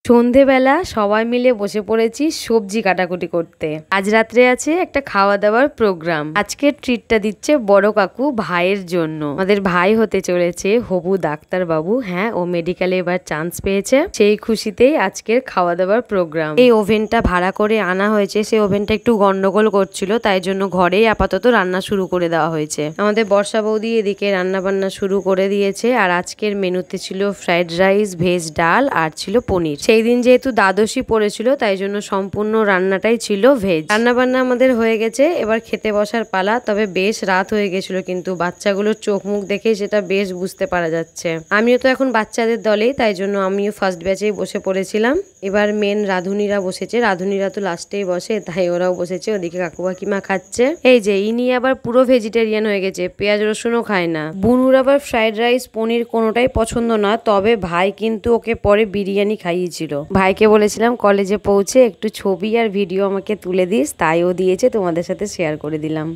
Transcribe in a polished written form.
সন্ধেবেলা সবাই মিলে বসে পড়েছি সবজি কাটাকুটি করতে। আজ রাত্রে আছে একটা খাওয়া দাওয়ার প্রোগ্রাম। আজকের ট্রিটটা দিচ্ছে বড় কাকু ভাইয়ের জন্য। আমাদের ভাই হতে চলেছে হবু ডাক্তার বাবু। হ্যাঁ, ও মেডিকেলে এবার চান্স পেয়েছে। সেই খুশিতেই আজকের খাওয়া দাওয়ার প্রোগ্রাম। এই ওভেনটা ভাড়া করে আনা হয়েছে, সেই ওভেনটা একটু গন্ডগোল করছিল, তাই জন্য ঘরেই আপাতত রান্না শুরু করে দেওয়া হয়েছে। আমাদের বর্ষা বৌদি এদিকে রান্না বান্না শুরু করে দিয়েছে। আর আজকের মেনুতে ছিল ফ্রাইড রাইস, ভেজ ডাল আর ছিল পনির। সেই দিন যেহেতু দ্বাদশী পড়েছিল তাই জন্য সম্পূর্ণ রান্নাটাই ছিল ভেজ। রান্না বান্না আমাদের হয়ে গেছে, এবার খেতে বসার পালা। তবে বেশ রাত হয়ে গেছিল, কিন্তু বাচ্চাগুলোর চোখ মুখ দেখে সেটা বেশ বুঝতে পারা যাচ্ছে। আমিও তো এখন বাচ্চাদের দলেই, তাই জন্য আমিও ফার্স্ট ব্যাচেই বসে পড়েছিলাম। এবার মেন রাঁধুনিরা বসেছে, রাঁধুনিরা তো লাস্টেই বসে, তাই ওরাও বসেছে। ওদিকে কাকু কাকিমা খাচ্ছে। এই যে ইনি আবার পুরো ভেজিটেরিয়ান হয়ে গেছে, পেঁয়াজ রসুনও খায় না। বুনুর আবার ফ্রাইড রাইস পনির কোনোটাই পছন্দ না, তবে ভাই কিন্তু ওকে পরে বিরিয়ানি খাইয়েছিল। ভাইকে বলেছিলাম কলেজে পৌঁছে একটু ছবি আর ভিডিও আমাকে তুলে দিস, তাই ও দিয়েছে, তোমাদের সাথে শেয়ার করে দিলাম।